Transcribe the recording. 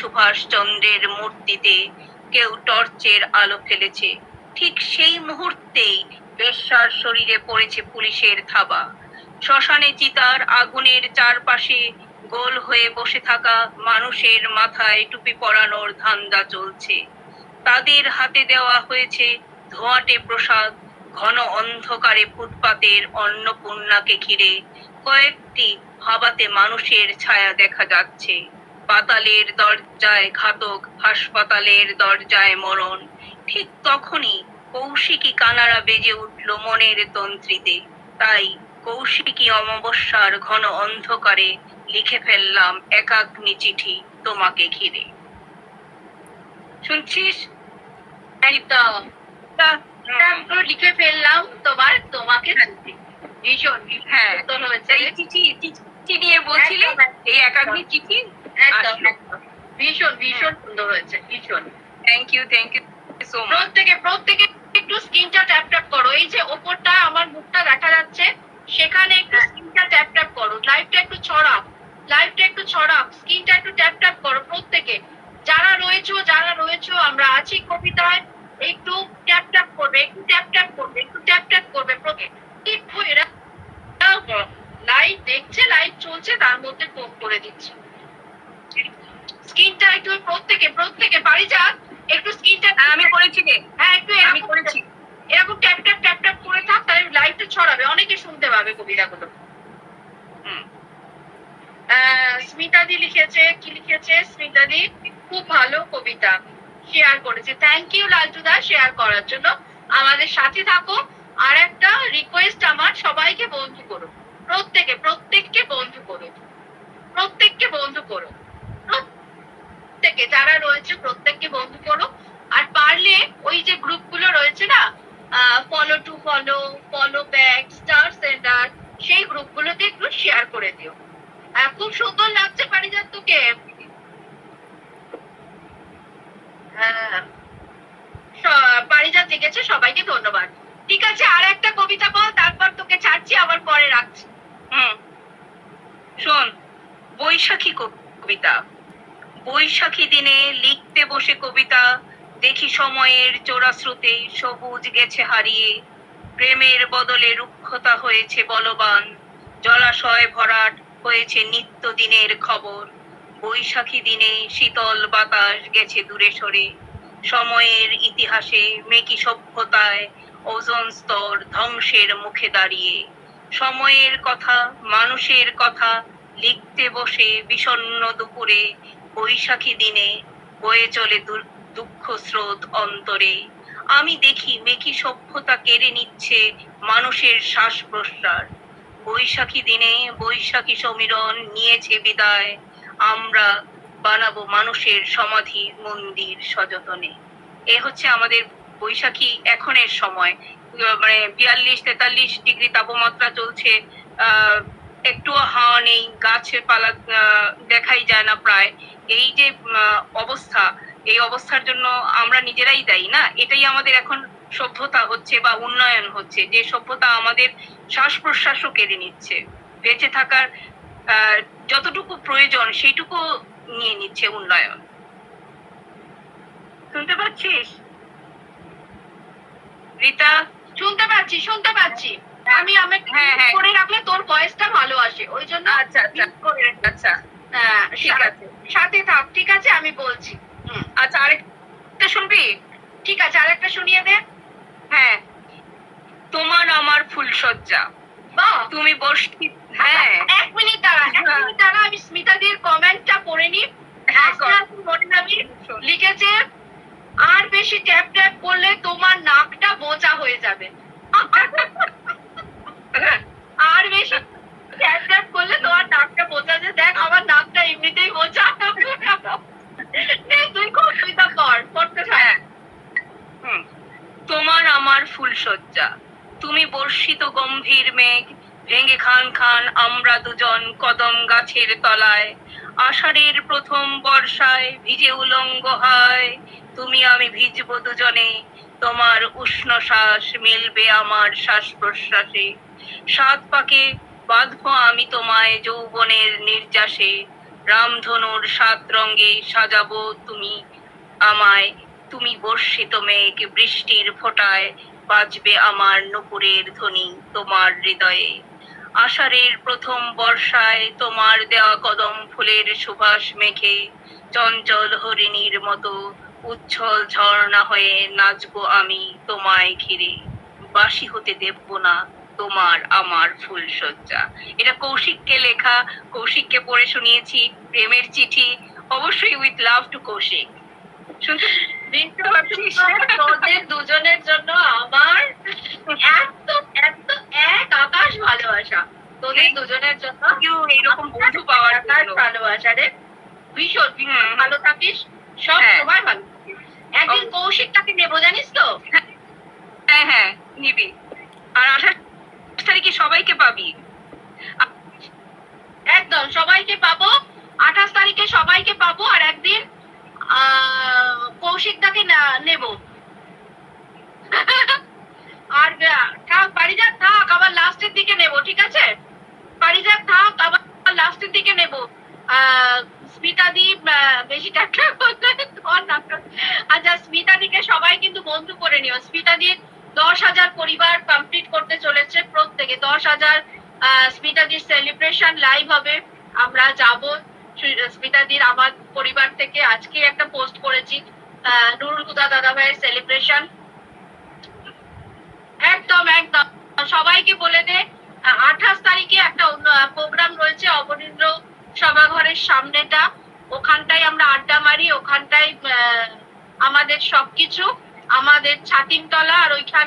সুভাষচন্দ্রের মূর্তিতে কেউ টর্চের আলো ফেলেছে। ঠিক সেই মুহূর্তেই বেশ্যার শরীরে পড়েছে পুলিশের থাবা। শ্মশানে চিতার আগুনের চারপাশে গোল হয়ে বসে থাকা মানুষের মাথায় টুপি পরানোর ধান্দা চলছে। তাদের হাতে দেওয়া হয়েছে ধোঁয়াটে প্রসাদ। ঘন অন্ধকারে ফুটপাতের অন্নপূর্ণাকে ঘিরে কয়েকটি হাবাতে মানুষের ছায়া দেখা যাচ্ছে। পাতালের দরজায় ঘাতক, হাসপাতালের দরজায় মরণ। ঠিক তখনই কৌশিকী কানারা বেজে উঠল মনের তন্ত্রীতে। তাই কৌশিকী অমাবস্যার ঘন অন্ধকারে লিখে ফেললাম একাগ্নি চিঠি তোমাকে ঘিরে। শুনছিস? একদম লিখে ফেললাম তোমাকে ভীষণ হ্যাঁ, সুন্দর হয়েছে। এই চিঠি নিয়ে বলছিলে, এই একাগ্নি চিঠি একদম ভীষণ ভীষণ সুন্দর হয়েছে, ভীষণ। Thank you so much. প্রত্যেকে একটু স্ক্রিনটা ট্যাপ করো। এই যে ওপরটা আমার মুখটা দেখা যাচ্ছে, সেখানে একটু স্ক্রিনটা ট্যাপ করো। লাইভটা একটু ছড়াও, স্ক্রিনটা একটু ট্যাপ করো। প্রত্যেকে যারা রয়েছো আমরা আছি কবিতায়, একটু ট্যাপ করবে, একটু ট্যাপ করবে। এরা লাইভ দেখছে, লাইভ চলছে, তার মধ্যে ফোন করে দিচ্ছে। স্ক্রিনটা একটু প্রত্যেকে বাড়ি যাক, একটু স্ক্রিনটা। আমি করেছি রে। হ্যাঁ, একটু আমি করেছি। এরকম ট্যাপ করে থাক, তাহলে লাইভটা ছড়াবে, অনেকে শুনতে পাবে কবিতাগুলো। স্মিতাদি লিখেছে, কি লিখেছে স্মিতাদি? খুব ভালো কবিতা, শেয়ার করেছে। থ্যাংক ইউ লালটুদা শেয়ার করার জন্য। আমাদের সাথে থাকো। আর একটা রিকোয়েস্ট আমার, সবাইকে বন্ধু করো, প্রত্যেককে বন্ধু করো, প্রত্যেকে যারা রয়েছে প্রত্যেককে বন্ধু করো। আর পারলে ওই যে গ্রুপগুলো রয়েছে না, follow to follow back, star centre, সেই গ্রুপগুলোতে একটু শেয়ার করে দিও। খুব সুন্দর লাগছে পারিজাত তোকে। পারিজাত লিখেছে, সবাইকে ধন্যবাদ। ঠিক আছে, আর একটা কবিতা বল, তারপর তোকে ছাড়ছি, আবার পরে রাখছি। শোন, বৈশাখী কবিতা। বৈশাখী দিনে লিখতে বসে কবিতা, দেখি সময়ের চোরাস্রোতে সবুজ গেছে হারিয়ে। প্রেমের বদলে রুক্ষতা হয়েছে বলবান, জলাশয় ভরাট হয়েছে নিত্যদিনের খবর। বৈশাখী দিনে শীতল বাতাস গেছে দূরে সরে। সময়ের ইতিহাসে মেকি সভ্যতায় ওজোন স্তর ধ্বংসের মুখে দাঁড়িয়ে। সময়ের কথা, মানুষের কথা লিখতে বসে বিষণ্ণ দুপুরে। বৈশাখী দিনে বয়ে চলে দুঃখ স্রোত অন্তরে। আমি দেখি মেকি সভ্যতা কেড়ে নিচ্ছে মানুষের শ্বাস প্রশ্বাস। বৈশাখী দিনে বৈশাখী সমীরণ নিয়েছে বিদায়। আমরা বানাবো মানুষের সমাধি মন্দির সযতনে। এ হচ্ছে আমাদের বৈশাখী এখনের সময়। মানে 42-43 ডিগ্রি তাপমাত্রা চলছে, একটুও হাওয়া নেই, গাছের পালা দেখাই যায় না প্রায়। এই যে অবস্থা, এই অবস্থার জন্য আমরা নিজেরাই দায়ী না? এটাই আমাদের এখন সভ্যতা হচ্ছে বা উন্নয়ন হচ্ছে, যে সভ্যতা আমাদের শ্বাস প্রশ্বাসও কেড়ে নিচ্ছে। বেঁচে থাকার যতটুকু প্রয়োজন সেইটুকু নিয়ে নিচ্ছে উন্নয়ন। শুনতে পাচ্ছিস রিতা? শুনতে পাচ্ছি। আমি করে রাখলে তোর ভয়েসটা ভালো আসে, ওই জন্য। আচ্ছা, ঠিক আছে, সাথে থাক। ঠিক আছে, আমি বলছি। আচ্ছা, আরেকটা শুনবি? ঠিক আছে, আরেকটা শুনিয়ে দে। হ্যাঁ, তোমার আমার ফুলসজ্জা, তুমি বসতি। হ্যাঁ, এক মিনিট দাঁড়া, আমি স্মিতাদির কমেন্টটা পড়ে নি। লিখেছে, আর বেশি ট্যাপ করলে তোমার নাকটা বোঝা হয়ে যাবে। আর বেশি ট্যাপ করলে তোমার নাকটা বোঝা যাবে। দেখ, আমার নাকটা এমনিতেই বোঝা। তুই কবিতা পড়তে থাক। তোমার আমার ফুলসজ্জা, তুমি বর্ষিত গম্ভীর মেঘ, ভেঙে খান আমরা দুজন কদম গাছের তলায়। আষাঢ়ের প্রথম বর্ষায় ভিজে উলঙ্গ হয়, তুমি আমি ভিজবো দুজনে। তোমার উষ্ণ শ্বাস মিলবে আমার শ্বাস প্রশ্বাসে। 7 পাকে বাঁধবো আমি তোমায় যৌবনের নির্যাসে। রামধনুর 7 রঙে সাজাবো আমায়, তুমি বর্ষিত মেঘ বৃষ্টির ফোঁটায়, বাজবে আমার নূপুরের ধ্বনি তোমার হৃদয়ে। আষাঢ়ের প্রথম বর্ষায় তোমার দেওয়া কদম ফুলের সুবাস মেখে চঞ্চল হরিণীর মতো উচ্ছল ঝর্ণা হয়ে নাচবো আমি তোমায় ঘিরে। বাসি হতে দেব না তোমার আমার ফুলশয্যা। এটা কৌশিককে লেখা, কৌশিককে পড়ে শুনিয়েছি। প্রেমের চিঠি, অবশ্যই উইথ লাভ টু কৌশিক। শুনতে পাচ্ছিস? তোদের দুজনের জন্য আমার এত এত এক আকাশ ভালোবাসা, তোদের দুজনের জন্য এরকম বন্ধু পাওয়ার আকাশ জন্য। ভালোবাসা রে। ভীষণ ভীষণ হুম। ভালো থাকিস, সব হ্যাঁ। সময় ভালো থাকিস। একদিন অবশ্যই। কৌশিকটাকে নেবো জানিস তো। হ্যাঁ হ্যাঁ, নিবি। আর 28 তারিখে সবাইকে পাবি। একদম সবাইকে পাবো, 28 তারিখে সবাইকে পাবো। আর একদিন কৌশিকদাকে নেব। আর থাক পারিজাত থাক, আবার লাস্টের দিকে নেব, ঠিক আছে? পারিজাত থাক, আবার লাস্টের দিকে নেব। স্মিতাদি বেশি টাকা করলে আচ্ছা, স্মিতাদিকে সবাই কিন্তু বন্ধু করে নিও। স্মিতাদির 10,000 পরিবার কমপ্লিট করতে চলেছে, প্রত্যেকে 10,000 স্মিতাদির সেলিব্রেশন লাইভ হবে। আমরা যাব স্মিতাদির আমার পরিবার থেকে। আজকে একটা পোস্ট করেছি নুরুল হুদা দাদা ভাইয়ের সেলিব্রেশন। একদম একদম সবাইকে বলে দে। 28 তারিখে একটা প্রোগ্রাম রয়েছে অবনীন্দ্র সভাঘরের সামনেটা, ওখানটায় আমরা আড্ডা মারি, ওখানটায় আমাদের সবকিছু, আমাদের ছাতিমতলা, আর ওইখান